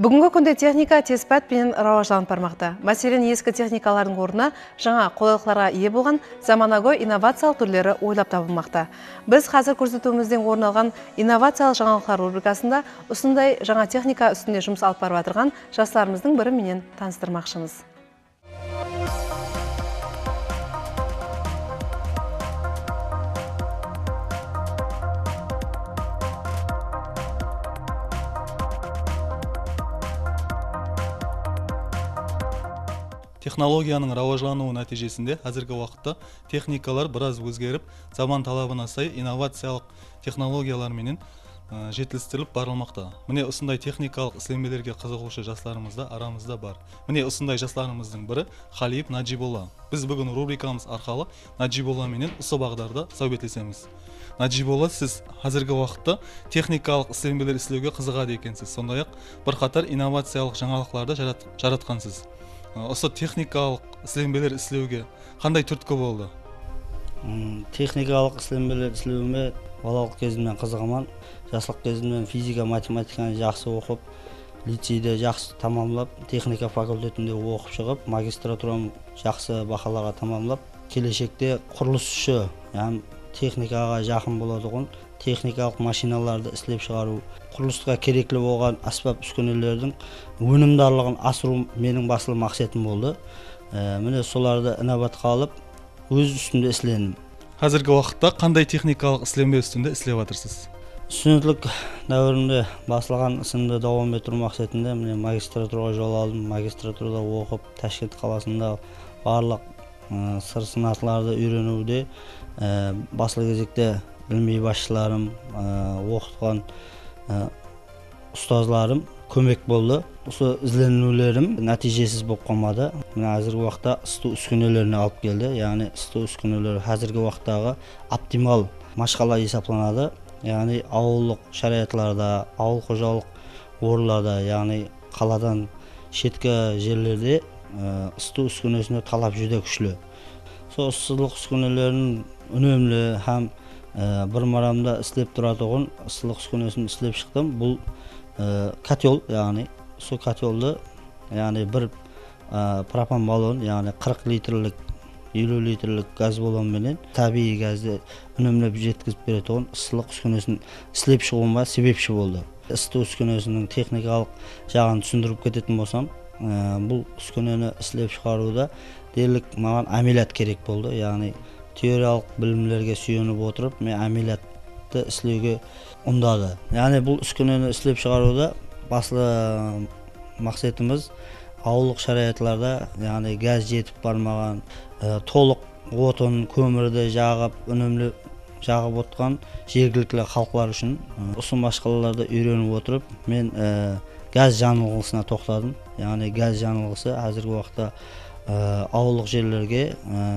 Бүгінгі күнде техника тез пәтпен рауажланып бармақта. Мәселен, ескі техникалардың орнына жаңа қолайлықтарға ие болған заманауи инновациялық түрлері ойлап табылмақта. Біз қазір көрсетуімізден орын алған инновациялық жаңалықтар рубрикасында осындай жаңа техника үстінде жұмыс алып барып жатырған жастарымыздың бірі менен таныстырмақшымыз. Технологияның рауажлануы нәтижесінде қазіргі уақытта техникалар біраз өзгеріп, заман талабына сай инновациялық технологияларменен жетілістіріліп барылмақта. Міне осындай техникалық ізденбелерге қызығушы жастарымыз да арамызда бар. Міне осындай жастарымыздың бірі Халиев Наджиболла. Біз бүгін рубрикамыз арқылы Наджиболла менен осы бағдарда сәубетлесеміз. Наджиболла, сіз қазіргі уақытта техникалық ізденбелер істеуге қызығады екенсіз. Сондай-ақ бірқатар инновациялық жаңалықтарды жаратқансыз. Осы техникалық ізденбелер істеуге қандай түрткі болды? Техникалық ізденбелер істеуіме балалық кезімнен қызығамын. Жастық кезімнен физика, математиканы жақсы оқып, лицейде жақсы тамамлап, техника факультетінде оқып шығып, магистратурам жақсы бақаларға тамамлап, келешекте құрылысшы, яғни техникаға жақын болатұғын техникалық машиналарды істеп шығару, құрылысқа керекті болған аспап үскенелердің өнімдарлығын асыру менің басты мақсатым болды. Міне соларды инабатқа алып, өз үстінде істедім. Қазіргі уақытта қандай техникалық ізденбе үстінде істеп жатырсыз? Студенттік дәуірімде басылған ісімді давам етіру мақсатында міне магистратураға жол алдым. Магистратурада оқып, Ташкент қаласында барлық сыр сынатыларды үйренуде басты кезекте ilmiy başçılarım, оқытқан ұстазларым көмек болды. Осы izlenуlerim нәтижесіз болып қалмады. Мына қазіргі уақытта ысту үскенелеріне алып келді. Яғни ысту үскенелер қазіргі уақыттағы оптимал машқала есептелінеді. Яғни ауылдық шариғатларда, ауыл қожалық орындарда, яғни қаладан шеткі жерлерде ысту үскенесіне талап жүде күшлі. Сол ыстылық үскенелерін үнемлі һәм бір марамда істеп тұратұғын ыстылық үскенесін істеп шықтым. Бұл котел, яғни сол котелді, яғни бір пропан баллон, яғни 40 литрлік, 50 литрлік газ баллонменен табиғи газды үнемлеп жеткізіп беретұғын ыстылық үскенесін істеп шығуыма себепші болды. Ысту үскенесінің техникалық жағын түсіндіріп кететін болсам, бұл үскенені істеп шығаруда дерлік маған әмелият керек болды. Яғни теориялық білімлерге сүйеніп отырып, мен әмелиятты істеуге ұндады. Яғни бұл үскенені істеп шығаруда басты мақсатымыз ауылдық шариғатларда, яғни газ жетіп бармаған, толық отын, көмірді жағып, үнемлі жағып отқан жергілікті халықлар үшін осы машқалаларды үйреніп отырып, мен газ жанылғысына тоқтадым. Яғни газ жанылғысы қазіргі уақытта ауылдық жерлерге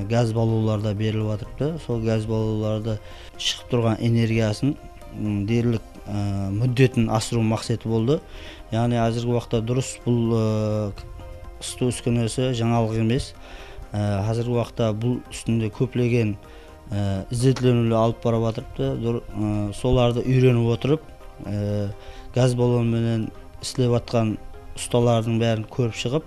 газ баллонларда беріліп жатырды. Сол газ баллонларды шығып тұрған энергиясын дерлік мүддетін асыру мақсаты болды. Яғни қазіргі уақытта дұрыс бұл ысту үскенесі жаңалық емес. Қазіргі уақытта бұл үстінде көплеген іздетіленулер алып бара жатырды. Соларды үйреніп отырып, газ баллонменен істеп жатқан ұсталардың бәрін көріп шығып,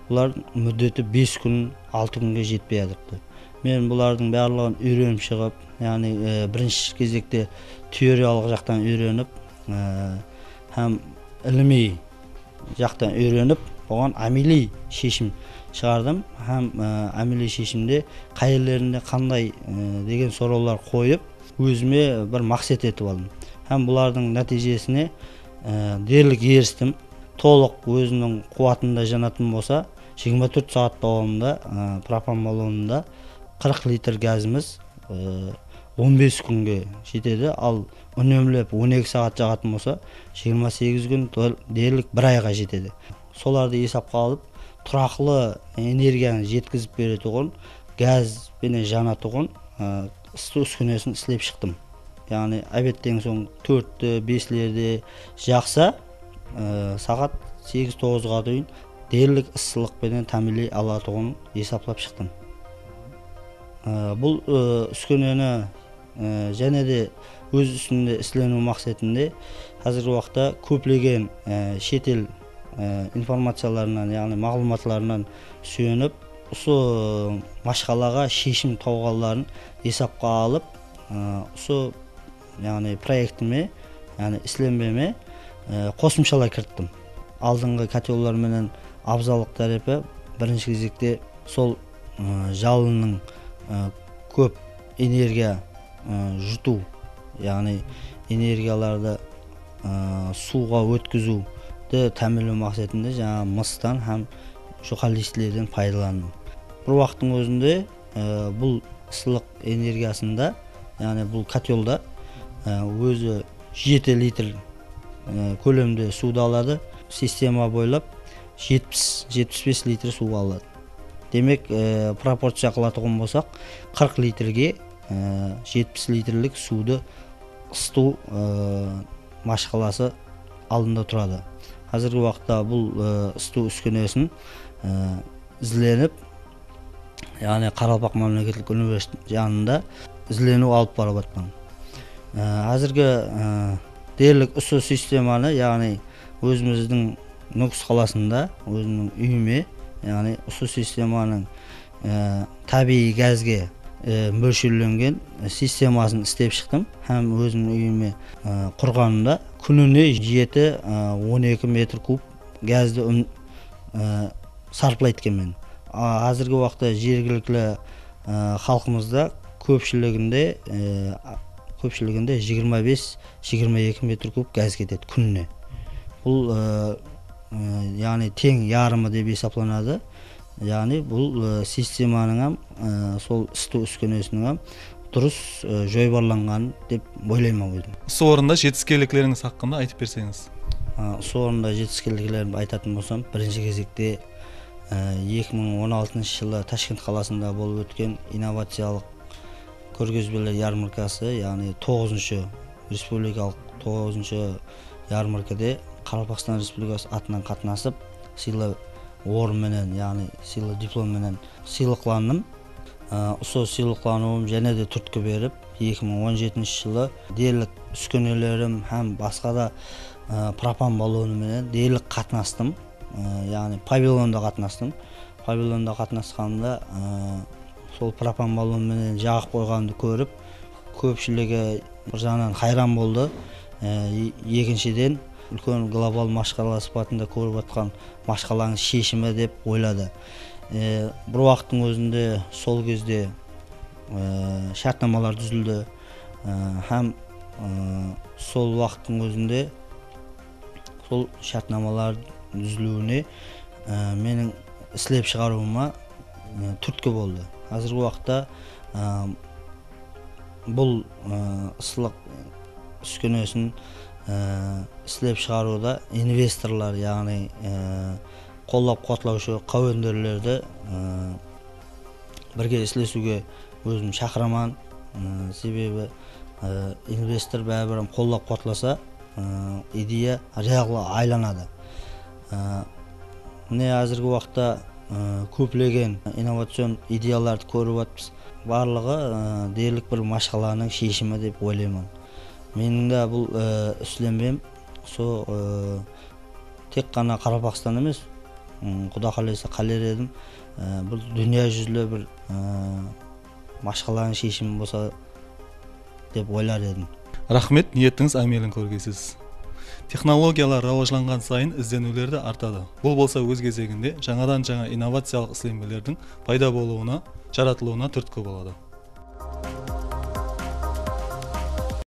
бұлар мүддеті 5 күн, 6 күнге жетпей жатырды. Мен бұлардың барлығын үйреніп шығып, яғни бірінші кезекте теориялық жақтан үйреніп, һәм ilmi жақтан үйреніп, оған әмели шешім шығардым. Һәм әмели шешімде қай қандай деген сұраулар қойып, өзіме бір мақсат етіп алдым. Һәм бұлардың нәтижесіне дерлік ерістім. Толық өзінің қуатында жанатын болса, 24 сағат davamında пропан баллонында 40 литр газымыз 15 күнге жетеді. Ал үнемлеп 12 сағат жағатын болса, 28 күн дерлік 1 айға жетеді. Соларды есапқа алып, тұрақлы энергияны жеткізіп беретұғын, газ бен жанатұғын ысту үскенесін істеп шықтым. Яғни әбеттен соң 4-5-лерде жақса, сағат 8-9-ға дейін дерлік ыстылықпенен тәмілей алатұғын есаплап шықтым. Бұл үскенені және де өз үстінде істелену мақсатында қазіргі уақытта көплеген шетел информацияларынан, яғни мағлұматларынан сүйеніп, осы машқалаға шешім тауғаларын есапқа алып, осы яғни проектіме, яғни исленбеме қосымшалар кірттім. Алдыңғы котеллар менен абзалдық тарапы бірінші кезекте сол жалынның көп энергия жұту, яғни энергияларды суға өткізуді тәмінлеу мақсатында жаңа мыстан һәм жұқалистілерден пайдаландым. Бір уақыттың өзінде бұл ысылық энергиясында, яғни бұл котелда өзі 7 литр көлемде суды алады, система бойлап 70-75 литр су алады. Демек, пропорция қылатығын болсақ, 40 литрге 70 литрлік суды ысту машқаласы алдында тұрады. Қазіргі уақытта бұл ысту үскенесін ізленіп, яғни Қарақалпақ мемлекеттік университет жанында ізлену алып барып жатқан. Қазіргі дерлік үсу системаны, яғни өзіміздің Нүкіс қаласында, өзімнің үйіме, яғни үсу системаның табиғи газге мөлшерленген системасын істеп шықтым. Һәм өзімнің үйіме құрғанында күніне 7-12 метр куб газды сарпылайды екен мен. Қазіргі уақытта жергілікті халқымызда көпшілігінде 25-22 метр куб газ кетеді күніне. Бұл яғни тең ярымы деп есептелінеді. Яғни бұл системаның сол ысту үскенесінің дұрыс жойбарланған деп ойлаймын өзім. Осы орында жетіскерліктеріңіз хақында айтып берсеңіз. Осы орында жетіскерліктерімді айтатын болсам, бірінші кезекте 2016 жылы Ташкент қаласында болып өткен инновациялық көргөзбелер ярмаркасы, яғни 9-шы республикалық 9-шы ярмаркада Қарақалпақстан Республикасы атынан қатынасып, сыйлы орынменен, яғни сыйлы дипломменен сыйлықландым. Осы сыйлықлануым және де түрткі беріп, 2017 жылы дерлік үскенелерім һәм басқа да пропан баллонымен дерлік қатынастым. Яғни павильонда қатынастым. Павильонда қатынасқанда сол пропан баллонымен жағып қойғанды көріп, көпшілігі бір жағынан хайран болды. Екіншіден үлкен глобал машқала сипатында көріп жатқан машқаланың шешімі деп ойлады. Бір уақыттың өзінде сол кезде шартнамалар түзілді. Һәм сол уақыттың өзінде сол шартнамалар түзілуіне менің істеп шығаруыма түрткі болды. Қазіргі уақытта бұл ысылық үскенесін істеп шығаруда инвесторлар, яғни қолдап қуатлаушы қауендерлерді бірге істесуге өзім шақырамын. Себебі инвестор бәрібір қолдап қуатласа, идея реалға айланады. Міне қазіргі уақытта көптеген инновацион идеяларды көріп жатырмыз. Барлығы дерлік бір машқаланың шешімі деп ойлаймын. Менің де бұл үсленбем тек қана Қарақалпақстан емес, Құда қаласа қалер едім. Бұл дүния жүзілі бір машқаланың шешімі болса деп ойлар едім. Рахмет, ниетіңіз әмелін көргейсіз. Технологиялар рауажланған сайын ізденулер де артады. Бұл болса өз кезегінде жаңадан жаңа инновациялық ісленмелердің пайда болуына, жаратылуына түрткі болады.